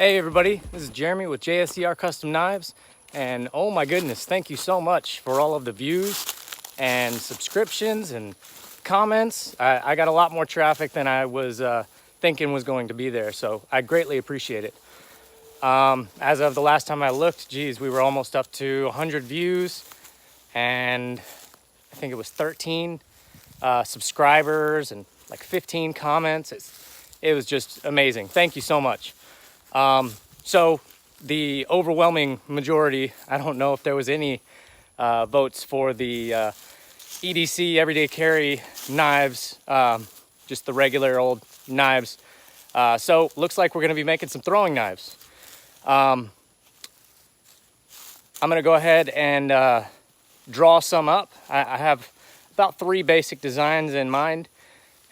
Hey everybody, this is Jeremy with JSCR Custom Knives, and oh my goodness, thank you so much for all of the views and subscriptions and comments. I got a lot more traffic than I was thinking was going to be there, so I greatly appreciate it. As of the last time I looked, geez, we were almost up to 100 views, and I think it was 13 subscribers and like 15 comments. It was just amazing. Thank you so much. So the overwhelming majority, I don't know if there was any votes for the EDC everyday carry knives, just the regular old knives. So looks like we're going to be making some throwing knives. I'm going to go ahead and draw some up. I have about 3 basic designs in mind,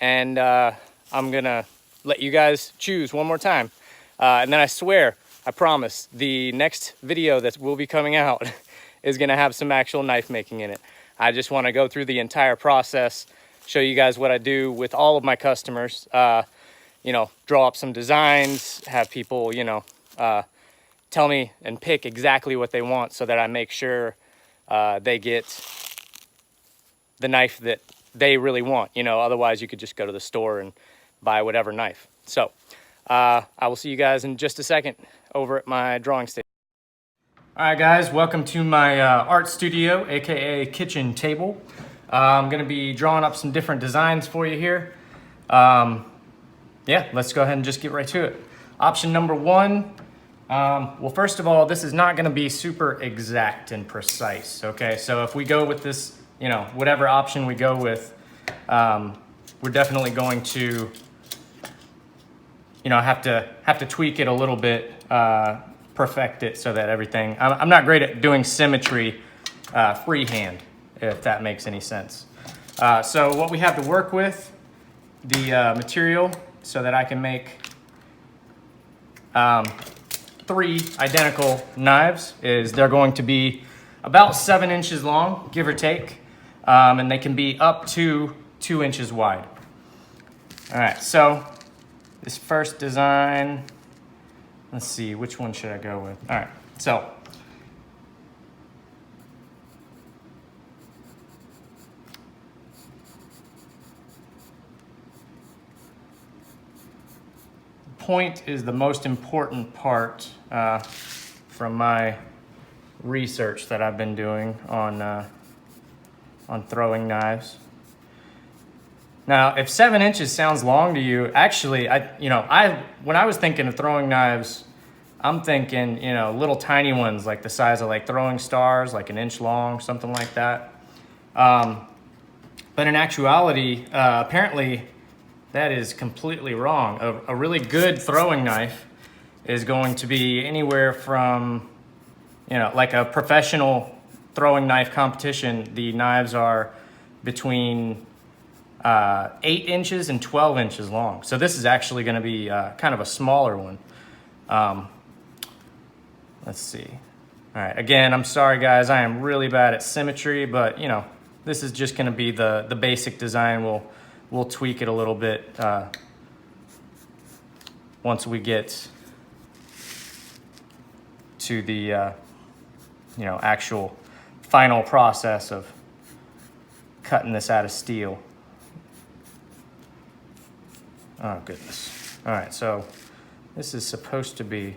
and I'm going to let you guys choose one more time. And then I swear, I promise, the next video that will be coming out is going to have some actual knife making in it. I just want to go through the entire process, show you guys what I do with all of my customers, you know, draw up some designs, have people, you know, tell me and pick exactly what they want so that I make sure they get the knife that they really want. You know, otherwise you could just go to the store and buy whatever knife. So I will see you guys in just a second over at my drawing station. All right, guys, welcome to my art studio, aka kitchen table. I'm gonna be drawing up some different designs for you here. Yeah, let's go ahead and just get right to it. Option number 1. Well, first of all, this is not gonna be super exact and precise, okay? So if we go with this, you know, whatever option we go with, we're definitely going to, you know, have to tweak it a little bit, perfect it so that everything, I'm not great at doing symmetry freehand, if that makes any sense. So what we have to work with, the material, so that I can make 3 identical knives, is they're going to be about 7 inches long, give or take, and they can be up to 2 inches wide. All right, so this first design, let's see, which one should I go with? All right, so point is the most important part from my research that I've been doing on throwing knives. Now, if 7 inches sounds long to you, actually, when I was thinking of throwing knives, I'm thinking, you know, little tiny ones like the size of like throwing stars, like 1 inch long, something like that. But in actuality, apparently that is completely wrong. A really good throwing knife is going to be anywhere from, you know, like a professional throwing knife competition, the knives are between 8 inches and 12 inches long. So this is actually going to be kind of a smaller one. Let's see. All right, again, I'm sorry guys, I am really bad at symmetry, but you know, this is just going to be the basic design. We'll tweak it a little bit once we get to the you know, actual final process of cutting this out of steel. Oh goodness. All right, so this is supposed to be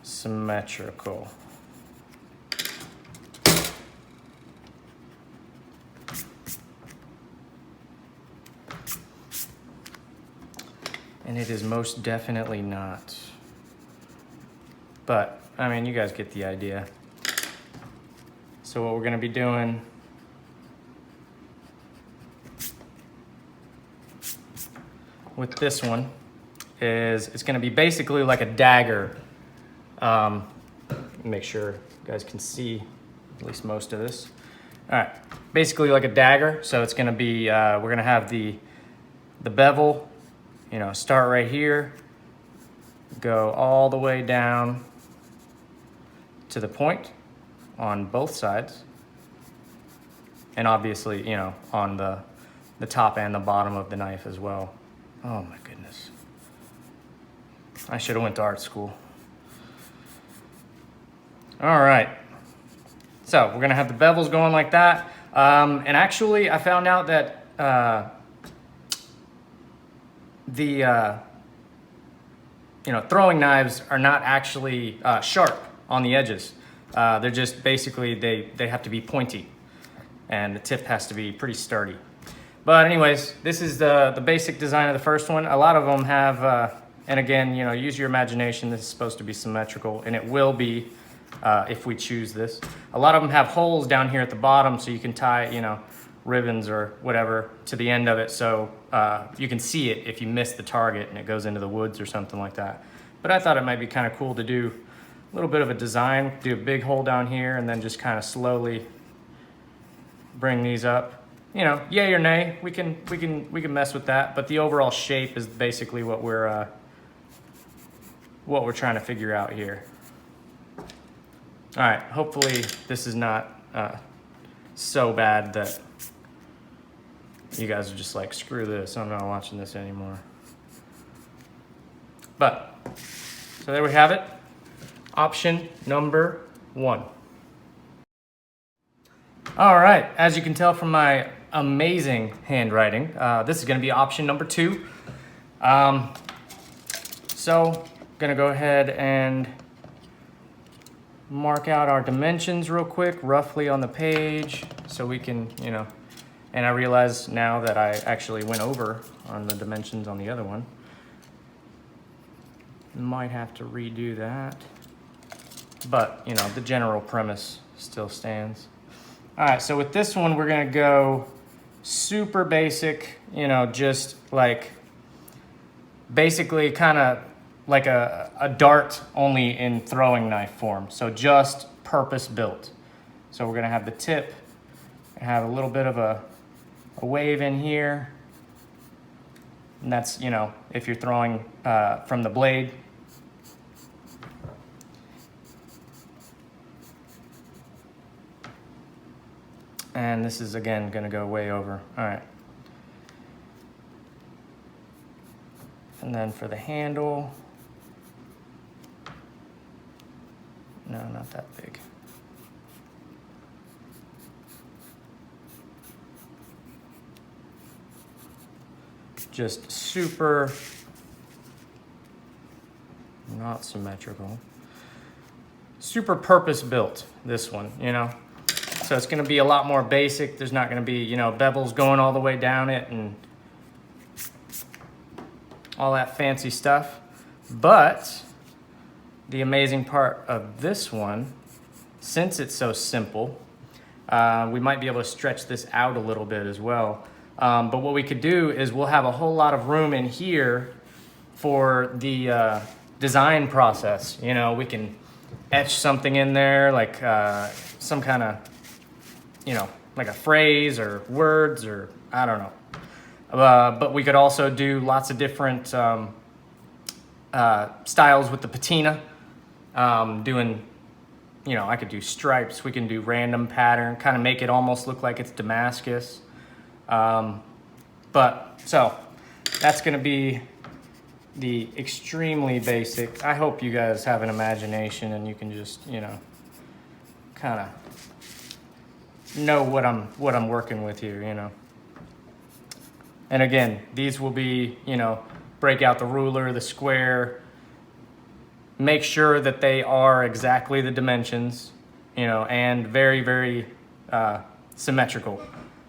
symmetrical. And it is most definitely not. But, I mean, you guys get the idea. So what we're gonna be doing with this one is it's going to be basically like a dagger. Make sure you guys can see at least most of this. All right, basically like a dagger. So it's going to be, we're going to have the bevel, you know, start right here, go all the way down to the point on both sides. And obviously, you know, on the top and the bottom of the knife as well. Oh my goodness. I should have went to art school. All right. So we're gonna have the bevels going like that. And actually I found out that throwing knives are not actually sharp on the edges. They're just basically, they have to be pointy, and the tip has to be pretty sturdy. But anyways, this is the basic design of the first one. A lot of them have, and again, use your imagination. This is supposed to be symmetrical, and it will be if we choose this. A lot of them have holes down here at the bottom, so you can tie, ribbons or whatever to the end of it, so you can see it if you miss the target and it goes into the woods or something like that. But I thought it might be kind of cool to do a little bit of a design, do a big hole down here, and then just kind of slowly bring these up. Yay or nay, we can mess with that, but the overall shape is basically what we're trying to figure out here. All right, hopefully this is not so bad that you guys are just like, screw this, I'm not watching this anymore. But, so there we have it. Option number 1. All right, as you can tell from my amazing handwriting, this is gonna be option number 2. So, gonna go ahead and mark out our dimensions real quick, roughly on the page, so we can, and I realize now that I actually went over on the dimensions on the other one. Might have to redo that, but the general premise still stands. All right, so with this one, we're gonna go super basic, just like basically kind of like a dart, only in throwing knife form. So just purpose built. So we're gonna have the tip, have a little bit of a wave in here. And that's, if you're throwing from the blade. And this is, again, gonna go way over. All right. And then for the handle, no, not that big. Just super not symmetrical. Super purpose built, this one, So it's gonna be a lot more basic. There's not gonna be, bevels going all the way down it and all that fancy stuff. But the amazing part of this one, since it's so simple, we might be able to stretch this out a little bit as well. But what we could do is we'll have a whole lot of room in here for the design process. We can etch something in there, like some kind of, like a phrase or words, or I don't know. But we could also do lots of different styles with the patina. Doing, I could do stripes. We can do random pattern, kind of make it almost look like it's Damascus. But so that's going to be the extremely basic. I hope you guys have an imagination and you can just, kind of know what I'm working with here, And again, these will be, break out the ruler, the square, make sure that they are exactly the dimensions, and very, very symmetrical.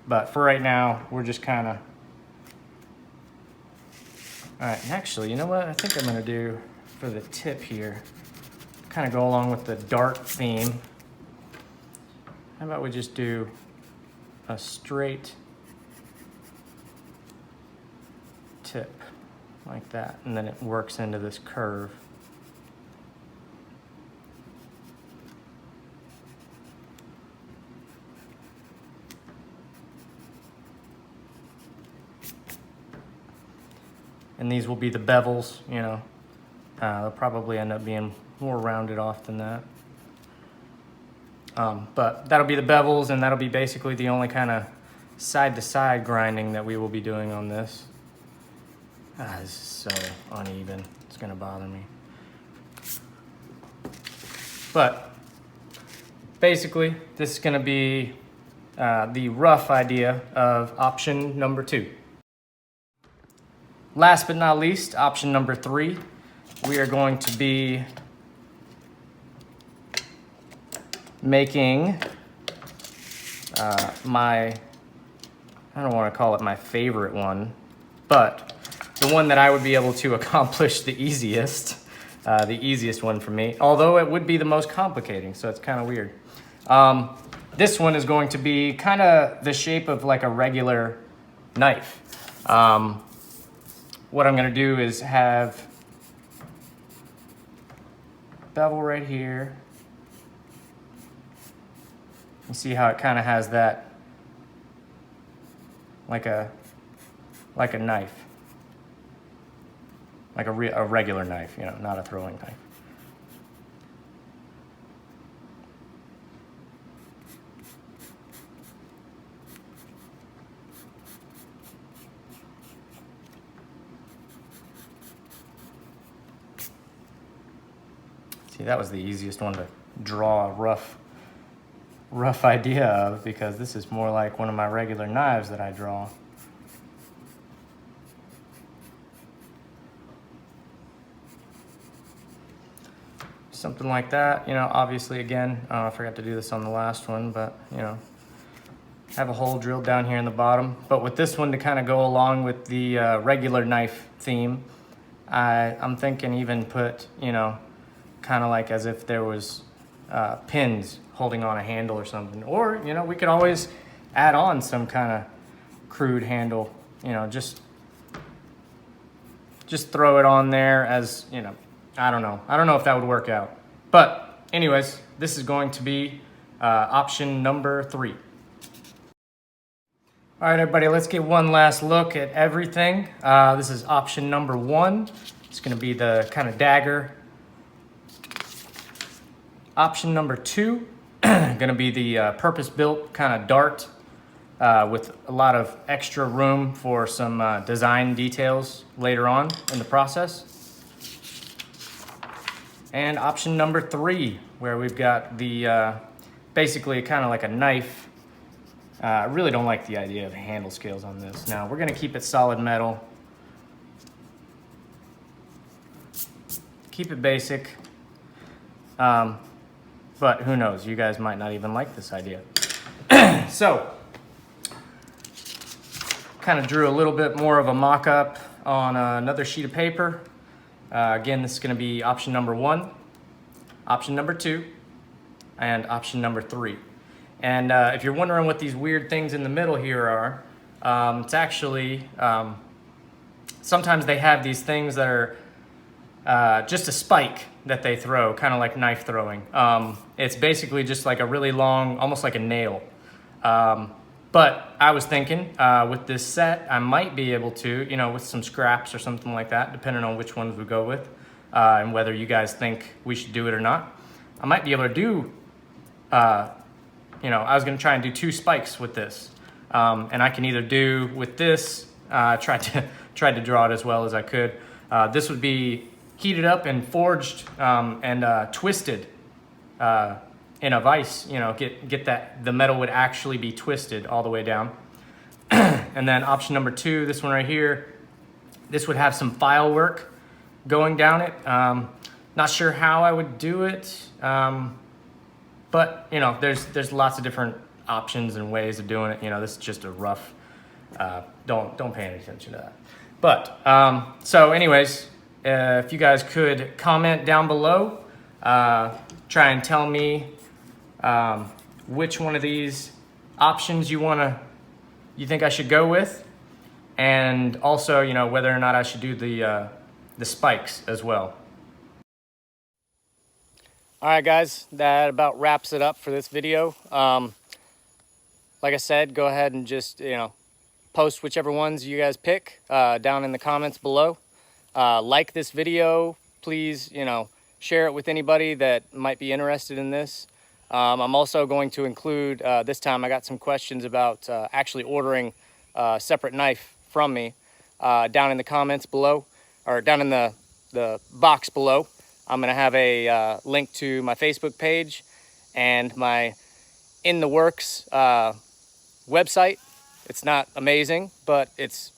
But for right now, we're just kind of, all right, actually, you know what I think I'm gonna do for the tip here, kind of go along with the dart theme. How about we just do a straight tip like that, and then it works into this curve. And these will be the bevels, they'll probably end up being more rounded off than that. But that'll be the bevels, and that'll be basically the only kind of side-to-side grinding that we will be doing on this. This is so uneven. It's gonna bother me. But basically, this is gonna be the rough idea of option number 2. Last but not least, option number 3, we are going to be making I don't want to call it my favorite one, but the one that I would be able to accomplish the easiest one for me, although it would be the most complicating, so it's kind of weird. This one is going to be kind of the shape of like a regular knife. What I'm going to do is have bevel right here. You see how it kind of has that like a knife, like a regular knife, you know, not a throwing knife. See, that was the easiest one to draw a rough idea of, because this is more like one of my regular knives that I draw. Something like that, you know, obviously again, I forgot to do this on the last one, but you know, have a hole drilled down here in the bottom. But with this one, to kind of go along with the regular knife theme, I'm thinking even put, you know, kind of like as if there was pins holding on a handle or something. Or, you know, we could always add on some kind of crude handle, you know, just throw it on there as, you know, I don't know if that would work out. But anyways, this is going to be option number 3. All right, everybody, let's get one last look at everything. This is option number 1. It's gonna be the kind of dagger. Option number 2, gonna be the purpose-built kind of dart with a lot of extra room for some design details later on in the process. And option number 3, where we've got the basically kind of like a knife. I really don't like the idea of handle scales on this. Now we're gonna keep it solid metal. Keep it basic. But who knows, you guys might not even like this idea. So, kind of drew a little bit more of a mock-up on another sheet of paper. Again, this is gonna be option number 1, option number 2, and option number 3. And if you're wondering what these weird things in the middle here are, it's actually, sometimes they have these things that are just a spike that they throw, kind of like knife throwing. It's basically just like a really long, almost like a nail. But I was thinking with this set, I might be able to, you know, with some scraps or something like that, depending on which ones we go with, and whether you guys think we should do it or not. I might be able to do, you know, I was gonna try and do 2 spikes with this. And I can either do with this, tried to draw it as well as I could. This would be heated up and forged and twisted in a vise, you know, get that the metal would actually be twisted all the way down. And then option number 2, this one right here, this would have some file work going down it. Not sure how I would do it, but you know, there's lots of different options and ways of doing it. You know, this is just a rough, don't pay any attention to that. But so anyways, if you guys could comment down below, try and tell me which one of these options you think I should go with, and also, you know, whether or not I should do the spikes as well. All right, guys, that about wraps it up for this video. Like I said, go ahead and just, you know, post whichever ones you guys pick down in the comments below. Like this video, please, you know, share it with anybody that might be interested in this. I'm also going to include, this time I got some questions about actually ordering a separate knife from me. down in the comments below, or down in the box below. I'm gonna have a link to my Facebook page and my In the Works website. It's not amazing, but it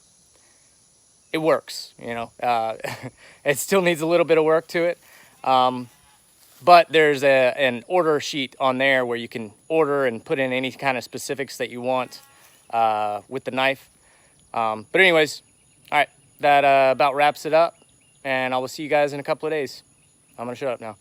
works, you know. It still needs a little bit of work to it. But there's an order sheet on there where you can order and put in any kind of specifics that you want with the knife. But anyways, all right, that about wraps it up, and I will see you guys in a couple of days. I'm gonna shut up now.